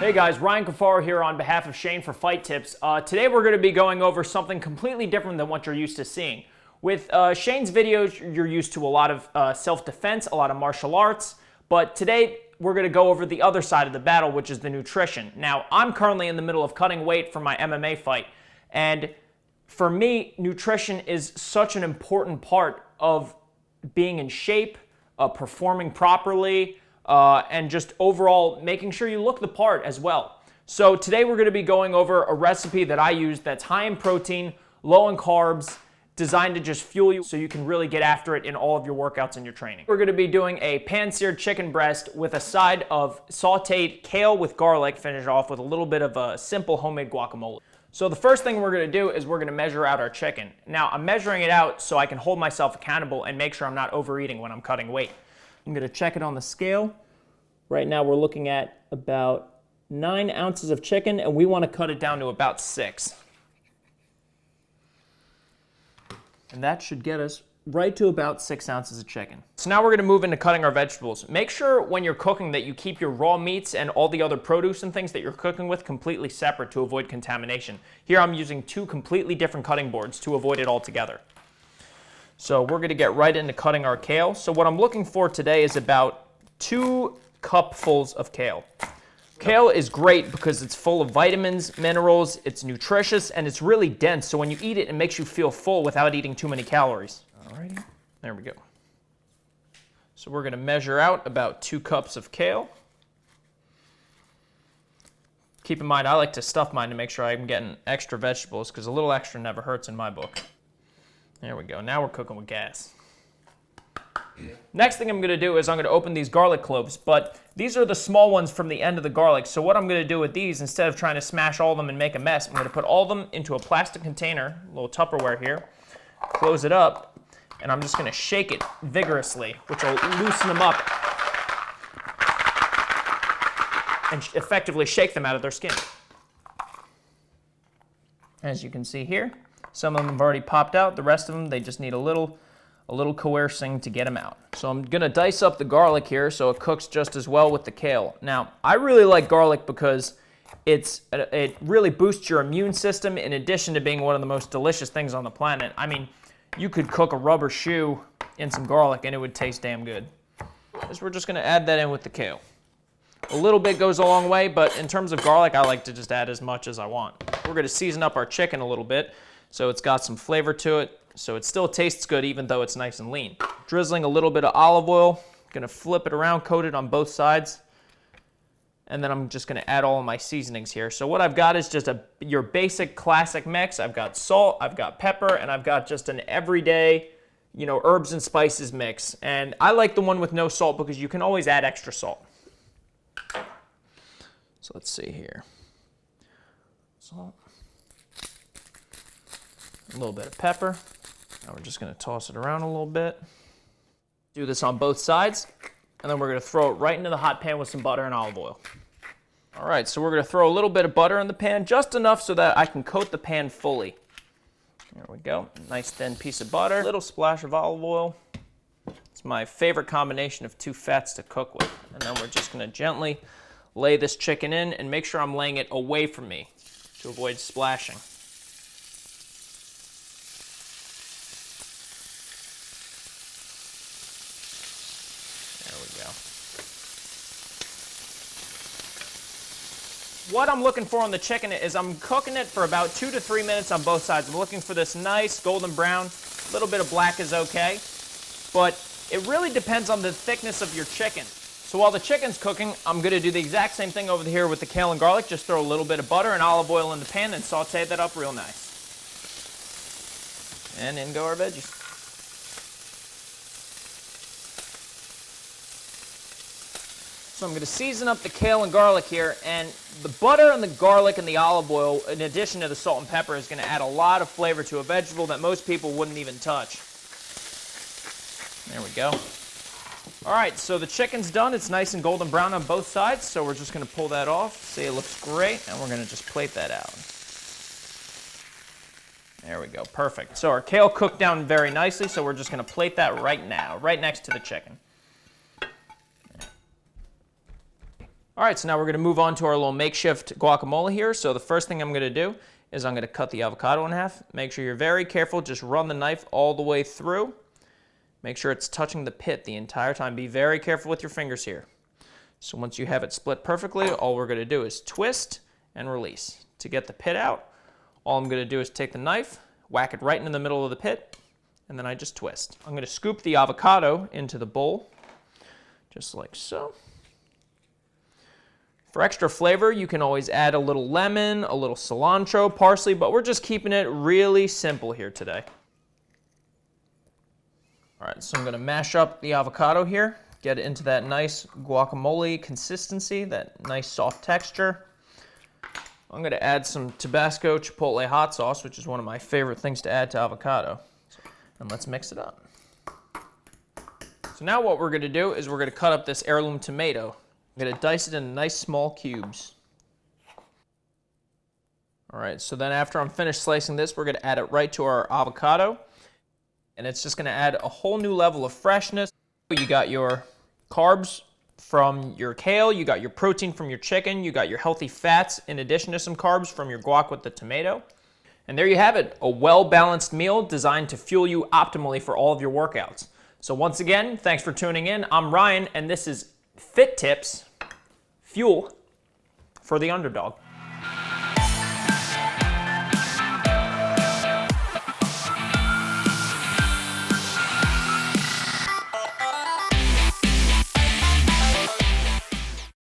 Hey guys, Ryan Cafaro here on behalf of Shane for Fight Tips. Today we're going to be going over something completely different than what you're used to seeing. With Shane's videos, you're used to a lot of self-defense, a lot of martial arts, but today we're going to go over the other side of the battle, which is the nutrition. Now, I'm currently in the middle of cutting weight for my MMA fight, and for me, nutrition is such an important part of being in shape, performing properly, and just overall making sure you look the part as well. So today we're going to be going over a recipe that I use that's high in protein, low in carbs, designed to just fuel you so you can really get after it in all of your workouts and your training. We're going to be doing a pan-seared chicken breast with a side of sautéed kale with garlic, finish off with a little bit of a simple homemade guacamole. So the first thing we're going to do is we're going to measure out our chicken. Now I'm measuring it out so I can hold myself accountable and make sure I'm not overeating when I'm cutting weight. I'm going to check it on the scale. Right now we're looking at about 9 ounces of chicken, and we want to cut it down to about 6. And that should get us right to about 6 ounces of chicken. So now we're going to move into cutting our vegetables. Make sure when you're cooking that you keep your raw meats and all the other produce and things that you're cooking with completely separate to avoid contamination. Here I'm using 2 completely different cutting boards to avoid it altogether. So we're going to get right into cutting our kale. So what I'm looking for today is about 2 cupfuls of kale. Kale is great because it's full of vitamins, minerals, it's nutritious, and it's really dense. So when you eat it, it makes you feel full without eating too many calories. Alrighty, there we go. So we're going to measure out about 2 cups of kale. Keep in mind, I like to stuff mine to make sure I'm getting extra vegetables because a little extra never hurts in my book. There we go. Now we're cooking with gas. Next thing I'm going to do is I'm going to open these garlic cloves, but these are the small ones from the end of the garlic. So what I'm going to do with these, instead of trying to smash all of them and make a mess, I'm going to put all of them into a plastic container, a little Tupperware here, close it up, and I'm just going to shake it vigorously, which will loosen them up and effectively shake them out of their skin. As you can see here, some of them have already popped out. The rest of them, they just need a little coercing to get them out. So I'm gonna dice up the garlic here so it cooks just as well with the kale. Now, I really like garlic because it really boosts your immune system in addition to being one of the most delicious things on the planet. I mean, you could cook a rubber shoe in some garlic and it would taste damn good. So we're just gonna add that in with the kale. A little bit goes a long way, but in terms of garlic, I like to just add as much as I want. We're gonna season up our chicken a little bit so it's got some flavor to it, so it still tastes good even though it's nice and lean. Drizzling a little bit of olive oil, gonna flip it around, coat it on both sides, and then I'm just gonna add all of my seasonings here. So what I've got is just your basic classic mix. I've got salt, I've got pepper, and I've got just an everyday, herbs and spices mix. And I like the one with no salt because you can always add extra salt. So let's see here. Salt. A little bit of pepper. Now we're just going to toss it around a little bit. Do this on both sides, and then we're going to throw it right into the hot pan with some butter and olive oil. All right, so we're going to throw a little bit of butter in the pan, just enough so that I can coat the pan fully. There we go. Nice thin piece of butter, a little splash of olive oil. It's my favorite combination of 2 fats to cook with. And then we're just going to gently lay this chicken in and make sure I'm laying it away from me to avoid splashing. What I'm looking for on the chicken is I'm cooking it for about 2 to 3 minutes on both sides. I'm looking for this nice golden brown. A little bit of black is okay, but it really depends on the thickness of your chicken. So while the chicken's cooking, I'm going to do the exact same thing over here with the kale and garlic. Just throw a little bit of butter and olive oil in the pan and saute that up real nice. And in go our veggies. So I'm going to season up the kale and garlic here, and the butter and the garlic and the olive oil, in addition to the salt and pepper, is going to add a lot of flavor to a vegetable that most people wouldn't even touch. There we go. All right, so the chicken's done. It's nice and golden brown on both sides, so we're just going to pull that off. See, it looks great, and we're going to just plate that out. There we go, perfect. So our kale cooked down very nicely, so we're just going to plate that right now, right next to the chicken. All right, so now we're gonna move on to our little makeshift guacamole here. So the first thing I'm gonna do is I'm gonna cut the avocado in half. Make sure you're very careful, just run the knife all the way through. Make sure it's touching the pit the entire time. Be very careful with your fingers here. So once you have it split perfectly, all we're gonna do is twist and release. To get the pit out, all I'm gonna do is take the knife, whack it right in the middle of the pit, and then I just twist. I'm gonna scoop the avocado into the bowl, just like so. For extra flavor, you can always add a little lemon, a little cilantro, parsley, but we're just keeping it really simple here today. All right, so I'm gonna mash up the avocado here, get it into that nice guacamole consistency, that nice soft texture. I'm gonna add some Tabasco Chipotle hot sauce, which is one of my favorite things to add to avocado. And let's mix it up. So now what we're gonna do is we're gonna cut up this heirloom tomato. I'm gonna dice it in nice small cubes. All right, so then after I'm finished slicing this, we're gonna add it right to our avocado. And it's just gonna add a whole new level of freshness. You got your carbs from your kale, you got your protein from your chicken, you got your healthy fats in addition to some carbs from your guac with the tomato. And there you have it, a well-balanced meal designed to fuel you optimally for all of your workouts. So once again, thanks for tuning in. I'm Ryan, and this is Fit Tips, Fuel for the Underdog.